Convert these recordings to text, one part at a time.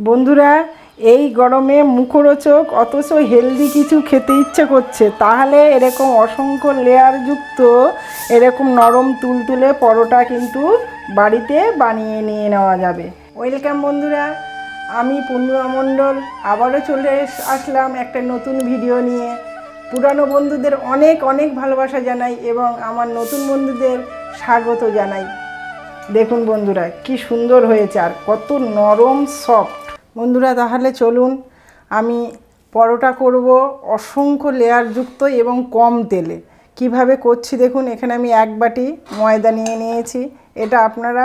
বন্ধুরা, এই গরমে মুখরোচক অথচ হেলদি কিছু খেতে ইচ্ছে করছে, তাহলে এরকম অসংখ্য লেয়ারযুক্ত এরকম নরম তুলতুলে পরোটা কিন্তু বাড়িতে বানিয়ে নিয়ে নেওয়া যাবে। ওয়েলকাম বন্ধুরা, আমি পূর্ণিমা মণ্ডল আবারও চলে আসলাম একটা নতুন ভিডিও নিয়ে। পুরানো বন্ধুদের অনেক অনেক ভালোবাসা জানাই এবং আমার নতুন বন্ধুদের স্বাগত জানাই। দেখুন বন্ধুরা, কি সুন্দর হয়েছে আর কত নরম সফট। বন্ধুরা, তাহলে চলুন আমি পরোটা করব অসংখ্য লেয়ারযুক্ত এবং কম তেলে। কিভাবে করছি দেখুন। এখানে আমি 1 বাটি ময়দা নিয়ে নিয়েছি। এটা আপনারা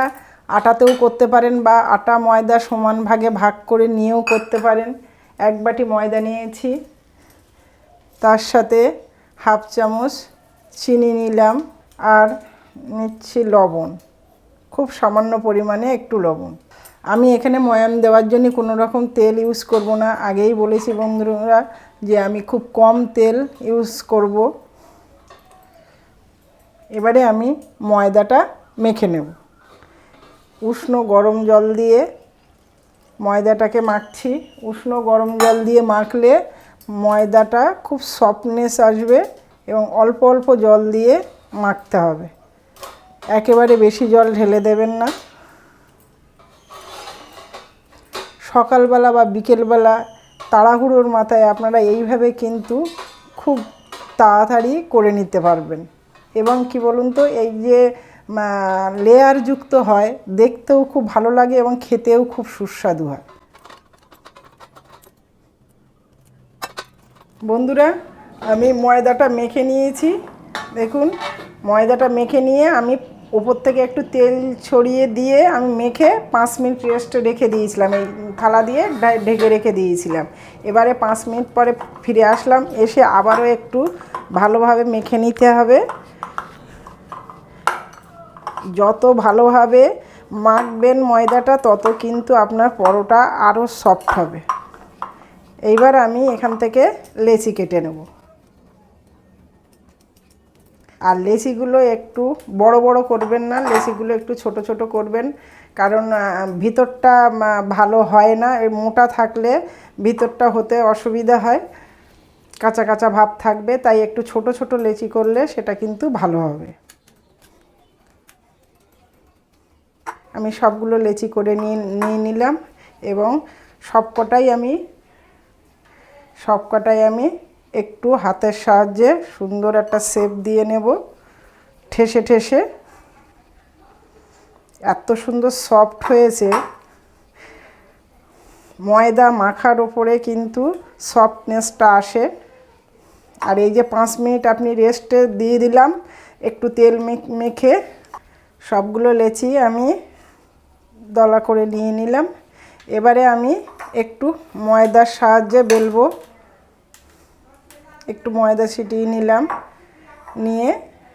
আটাতেও করতে পারেন বা আটা ময়দা সমান ভাগে ভাগ করে নিয়েও করতে পারেন। 1 বাটি ময়দা নিয়েছি, তার সাথে হাফ চামচ চিনি নিলাম আর নিচ্ছি লবণ, খুব সামান্য পরিমাণে একটু লবণ। আমি এখানে ময়ান দেওয়ার জন্য কোনো রকম তেল ইউজ করব না। আগেই বলেছি বন্ধুরা যে আমি খুব কম তেল ইউজ করব। এবারে আমি ময়দাটা মেখে নেব। উষ্ণ গরম জল দিয়ে ময়দাটাকে মাখছি। উষ্ণ গরম জল দিয়ে মাখলে ময়দাটা খুব সফটনেস আসবে এবং অল্প অল্প জল দিয়ে মাখতে হবে, একেবারে বেশি জল ঢেলে দেবেন না। সকালবেলা বা বিকেলবেলা তাড়াহুড়োর মাথায় আপনারা এইভাবে কিন্তু খুব তাড়াতাড়ি করে নিতে পারবেন। এবং কি বলুন তো, এই যে লেয়ারযুক্ত হয়, দেখতেও খুব ভালো লাগে এবং খেতেও খুব সুস্বাদু হয়। বন্ধুরা, আমি ময়দাটা মেখে নিয়েছি। দেখুন, ময়দাটা মেখে নিয়ে আমি উপর থেকে একটু তেল ছড়িয়ে দিয়ে আমি মেখে 5 মিনিট রেস্টে রেখে দিয়েছিলাম। এই থালা দিয়ে ঢেকে রেখে দিয়েছিলাম। এবারে 5 মিনিট পরে ফিরে আসলাম। এসে আবারও একটু ভালোভাবে মেখে নিতে হবে। যত ভালোভাবে মাখবেন ময়দাটা, তত কিন্তু আপনার পরোটা আরও সফট হবে। এইবার আমি এখান থেকে লেচি কেটে নেব। আর লেচিগুলো একটু বড় বড় করবেন না, লেচিগুলো একটু ছোট ছোট করবেন, কারণ ভিতরটা ভালো হয় না। মোটা থাকলে ভিতরটা হতে অসুবিধা হয়, কাঁচা কাঁচা ভাব থাকবে। তাই একটু ছোট ছোট লেচি করলে সেটা কিন্তু ভালো হবে। আমি সবগুলো লেচি করে নিয়ে নিলাম এবং সবকটাই আমি একটু হাতের সাহায্যে সুন্দর একটা শেপ দিয়ে নেব, ঠেসে ঠেসে। এত সুন্দর সফট হয়েছে। ময়দা মাখার ওপরে কিন্তু সফটনেসটা আসে। আর এই যে 5 মিনিট আপনি রেস্টে দিয়ে দিলাম একটু তেল মেখে, সবগুলো লেচি আমি দলা করে নিয়ে নিলাম। এবারে আমি একটু ময়দার সাহায্যে বেলবো। একটু ময়দা ছিটিয়ে নিলাম, নিয়ে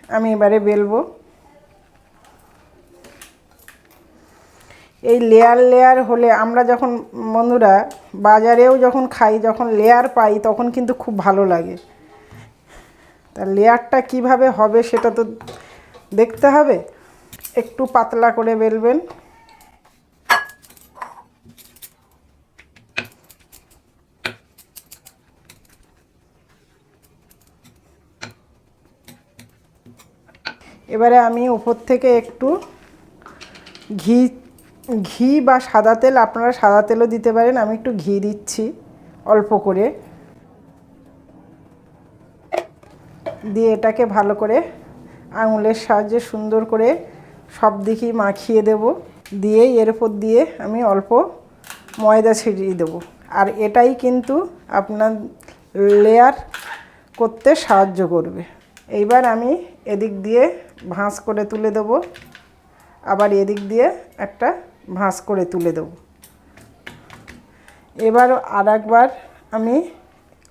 আমি এবারে বেলবো। এই লেয়ার লেয়ার হলে আমরা যখন বন্ধুরা বাজারেও যখন খাই, যখন লেয়ার পাই, তখন কিন্তু খুব ভালো লাগে। তা লেয়ারটা কিভাবে হবে সেটা তো দেখতে হবে। একটু পাতলা করে বেলবেন। এবারে আমি উপর থেকে একটু ঘি বা সাদা তেল, আপনারা সাদা তেলও দিতে পারেন, আমি একটু ঘি দিচ্ছি অল্প করে। দিয়ে এটাকে ভালো করে আঙুলের সাহায্যে সুন্দর করে সব দিকেই মাখিয়ে দেব। দিয়ে এর উপর দিয়ে আমি অল্প ময়দা ছিটিয়ে দেব। আর এটাই কিন্তু আপনার লেয়ার করতে সাহায্য করবে। এইবার আমি এদিক দিয়ে ভাঁজ করে তুলে দেব, আবার এদিক দিয়ে একটা ভাঁজ করে তুলে দেব। এবার আর একবার আমি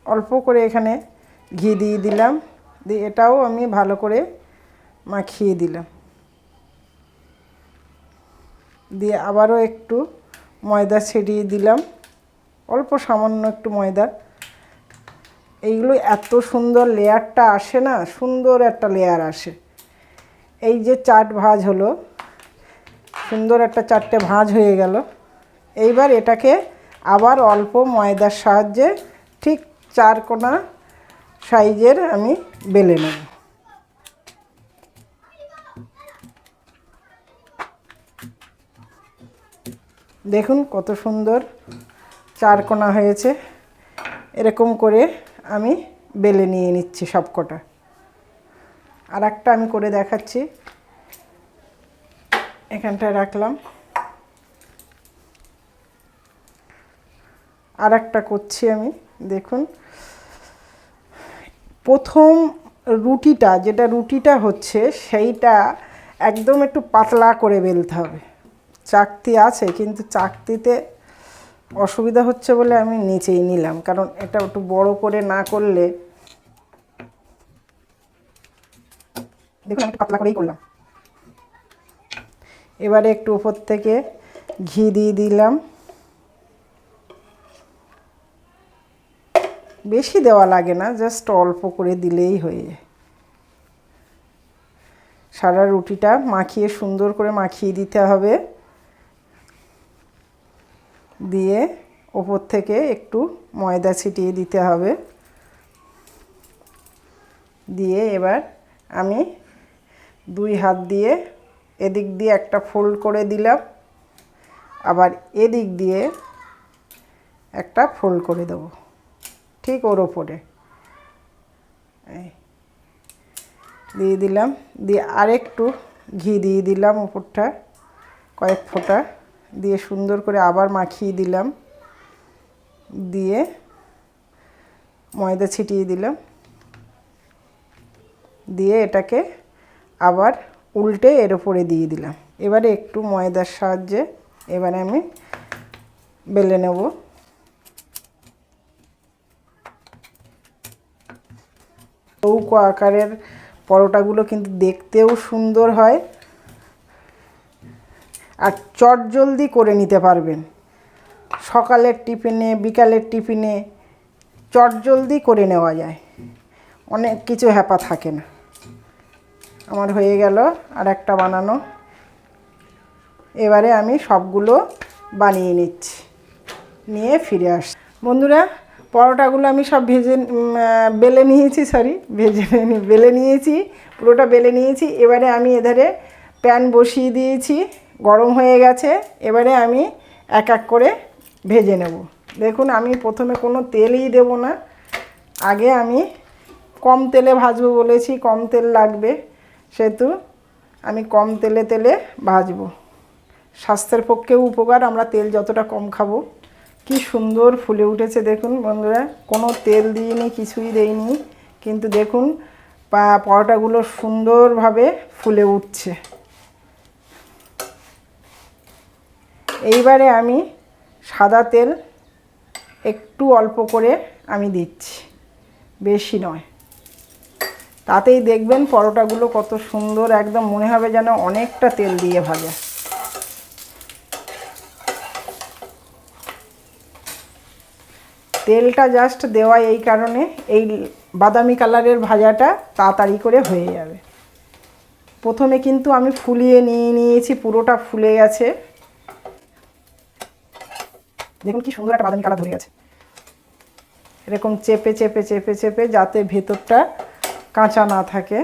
অল্প করে এখানে ঘি দিয়ে দিলাম, দিয়ে এটাও আমি ভালো করে মাখিয়ে দিলাম। দিয়ে আবারও একটু ময়দা ছিটিয়ে দিলাম, অল্প সামান্য একটু ময়দা। এইগুলো এত সুন্দর লেয়ারটা আসে না, সুন্দর একটা লেয়ার আসে। এই যে চাট ভাঁজ হলো, সুন্দর একটা চারটে ভাঁজ হয়ে গেল। এইবার এটাকে আবার অল্প ময়দার সাহায্যে ঠিক 4 কোনা সাইজের আমি বেলে নেব। দেখুন কত সুন্দর 4 কোনা হয়েছে। এরকম করে আমি বেলে নিয়ে নিচ্ছি সবকটা। আর একটা আমি করে দেখাচ্ছি। এখানটায় রাখলাম, আর একটা করছি আমি। দেখুন প্রথম রুটিটা হচ্ছে সেইটা একদম একটু পাতলা করে বেলতে হবে। চাকতি আছে কিন্তু চাকতিতে অসুবিধা হচ্ছে বলে আমি নিচেই নিলাম, কারণ এটা একটু বড় করে না করলে। দেখুন আমি একটু পাতলা করেই করলাম। এবারে একটু উপর থেকে ঘি দিয়ে দিলাম। বেশি দেওয়া লাগে না, জাস্ট অল্প করে দিলেই হয়ে যায়। সারা রুটিটা মাখিয়ে সুন্দর করে মাখিয়ে দিতে হবে। দিয়ে ওপর থেকে একটু ময়দা ছিটিয়ে দিতে হবে। দিয়ে এবার আমি 2 হাত দিয়ে এদিক দিয়ে একটা ফোল্ড করে দিলাম, আবার এদিক দিয়ে একটা ফোল্ড করে দেব ঠিক ওর ওপরে দিয়ে দিলাম। দিয়ে আরেকটু ঘি দিয়ে দিলাম উপরটা, কয়েক ফোঁটা দিয়ে সুন্দর করে আবার মাখিয়ে দিলাম। দিয়ে ময়দা ছিটিয়ে দিলাম। দিয়ে এটাকে আবার উল্টে এর উপরে দিয়ে দিলাম। এবারে একটু ময়দার সাহায্যে এবারে আমি বেলে নেব। চৌকো আকারের পরোটাগুলো কিন্তু দেখতেও সুন্দর হয়, আর চটজলদি করে নিতে পারবেন। সকালের টিফিনে, বিকালের টিফিনে চটজলদি করে নেওয়া যায়, অনেক কিছু হ্যাপা থাকে না। আমার হয়ে গেল আর একটা বানানো। এবারে আমি সবগুলো বানিয়ে নিচ্ছি, নিয়ে ফিরে আসছি। বন্ধুরা পরোটাগুলো আমি সব বেলে নিয়েছি, বেলে নিয়েছি, পুরোটা বেলে নিয়েছি। এবারে আমি এধারে প্যান বসিয়ে দিয়েছি, গরম হয়ে গেছে। এবারে আমি এক এক করে ভেজে নেব। দেখুন আমি প্রথমে কোনো তেলই দেব না, আগে আমি কম তেলে ভাজবো বলেছি, কম তেল লাগবে, সেহেতু আমি কম তেলে ভাজবো। স্বাস্থ্যের পক্ষেও উপকার, আমরা তেল যতটা কম খাবো। কি সুন্দর ফুলে উঠেছে দেখুন বন্ধুরা, কোনো তেল দিইনি, কিছুই দেইনি, কিন্তু দেখুন পরোটাগুলো সুন্দরভাবে ফুলে উঠছে। এইবারে আমি সাদা তেল একটু অল্প করে আমি দিচ্ছি, বেশি নয়। তাতেই দেখবেন পরোটাগুলো কত সুন্দর, একদম মনে হবে যেন অনেকটা তেল দিয়ে ভাজা। তেলটা জাস্ট দেওয়া এই কারণে, এই বাদামি কালারের ভাজাটা তাড়াতাড়ি করে হয়ে যাবে। প্রথমে কিন্তু আমি ফুলিয়ে নিয়েছি, পুরোটা ফুলে গেছে। দেখুন কি সুন্দর একটা বাদামি কালার ধরে গেছে। এরকম চেপে চেপে চেপে চেপে যাতে ভেতরটা কাঁচা না থাকে।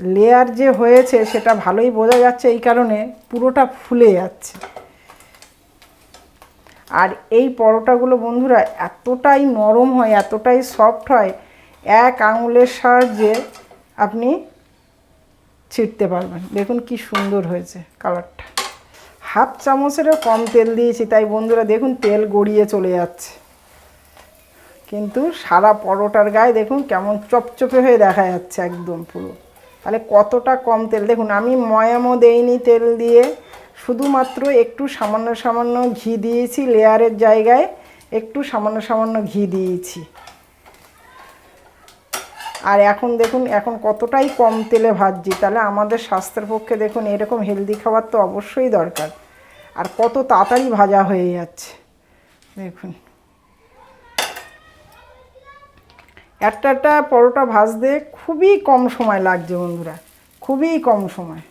লেয়ার যে হয়েছে সেটা ভালোই বোঝা যাচ্ছে, এই কারণে পুরোটা ফুলে যাচ্ছে। আর এই পরোটাগুলো বন্ধুরা এতটাই নরম হয়, এতটাই সফট হয়, এক আঙুলের সাহায্যে আপনি ছিটতে পারবেন। দেখুন কি সুন্দর হয়েছে কালারটা। হাফ চামচেরও কম তেল দিয়েছি, তাই বন্ধুরা দেখুন তেল গড়িয়ে চলে যাচ্ছে, কিন্তু সারা পরোটার গায়ে দেখুন কেমন চপচপে হয়ে দেখা যাচ্ছে একদম পুরো। তাহলে কতটা কম তেল দেখুন। আমি ময়ামও দেইনি তেল দিয়ে, শুধুমাত্র একটু সামান্য সামান্য ঘি দিয়েছি, লেয়ারের জায়গায় একটু সামান্য সামান্য ঘি দিয়েছি। আর এখন দেখুন এখন কতটাই কম তেলে ভাজছি, তাহলে আমাদের স্বাস্থ্যের পক্ষে দেখুন এরকম হেলদি খাবার তো অবশ্যই দরকার। আর কত তাড়াতাড়ি ভাজা হয়ে যাচ্ছে দেখুন। একটা পরোটা ভাজতে খুবই কম সময় লাগছে বন্ধুরা, খুবই কম সময়।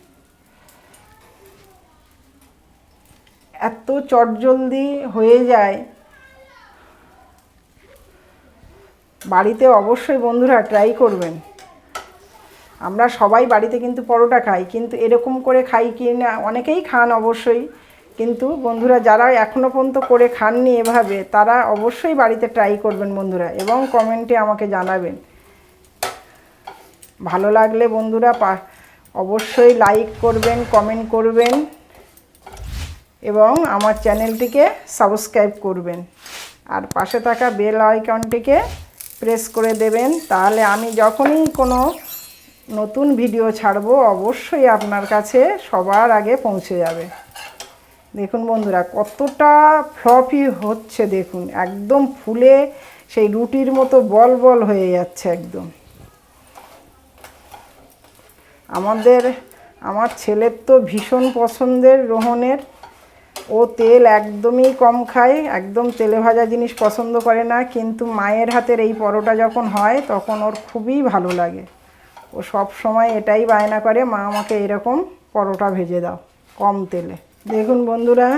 এত চটজলদি হয়ে যায়। বাড়িতে অবশ্যই বন্ধুরা ট্রাই করবেন। আমরা সবাই বাড়িতে কিন্তু পরোটা খাই, কিন্তু এরকম করে খাই কি না, অনেকেই খান অবশ্যই, কিন্তু বন্ধুরা যারা এখনও পর্যন্ত করে খাননি এভাবে, তারা অবশ্যই বাড়িতে ট্রাই করবেন বন্ধুরা, এবং কমেন্টে আমাকে জানাবেন। ভালো লাগলে বন্ধুরা অবশ্যই লাইক করবেন, কমেন্ট করবেন এবং আমার চ্যানেলটিকে সাবস্ক্রাইব করবেন, আর পাশে থাকা বেল আইকনটিকে প্রেস করে দেবেন। তাহলে আমি যখনই কোনো নতুন ভিডিও ছাড়বো অবশ্যই আপনার কাছে সবার আগে পৌঁছে যাবে। দেখুন বন্ধুরা কতটা ফ্লফি হচ্ছে, দেখুন একদম ফুলে সেই রুটির মতো বল বল হয়ে যাচ্ছে একদম। আমার ছেলের তো ভীষণ পছন্দের রোহনের। ও তেল একদমই কম খায়, একদম তেলে ভাজা জিনিস পছন্দ করে না, কিন্তু মায়ের হাতের এই পরোটা যখন হয় তখন ওর খুবই ভালো লাগে। ও সব সময় এটাই বায়না করে, মা আমাকে এরকম পরোটা ভেজে দাও কম তেলে। দেখুন বন্ধুরা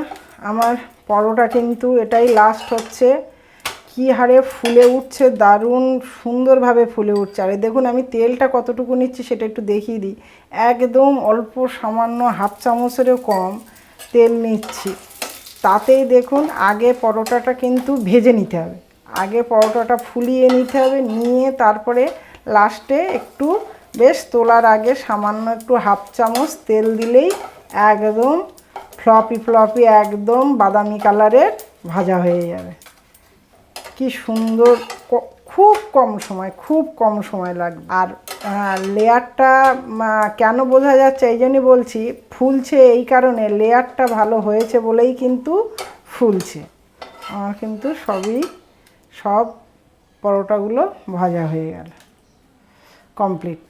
আমার পরোটা কিন্তু এটাই লাস্ট হচ্ছে। কী হারে ফুলে উঠছে, দারুণ সুন্দরভাবে ফুলে উঠছে। আর দেখুন আমি তেলটা কতটুকু নিচ্ছি সেটা একটু দেখিয়ে দিই। একদম অল্প সামান্য হাফ চামচেরও কম তেল নিচ্ছি। তাতেই দেখুন আগে পরোটাটা কিন্তু ভেজে নিতে হবে, আগে পরোটাটা ফুলিয়ে নিতে হবে, নিয়ে তারপরে লাস্টে একটু বেশ তোলার আগে সামান্য একটু হাফ চামচ তেল দিলেই একদম ফ্লপি একদম বাদামি কালারের ভাজা হয়ে যাবে। কি সুন্দর, খুব কম সময় লাগবে। আর লেয়ারটা কেন বোঝা যাচ্ছে এই জন্যই বলছি, ফুলছে এই কারণে, লেয়ারটা ভালো হয়েছে বলেই কিন্তু ফুলছে। আমার কিন্তু সব পরোটাগুলো ভাজা হয়ে গেল, কমপ্লিট।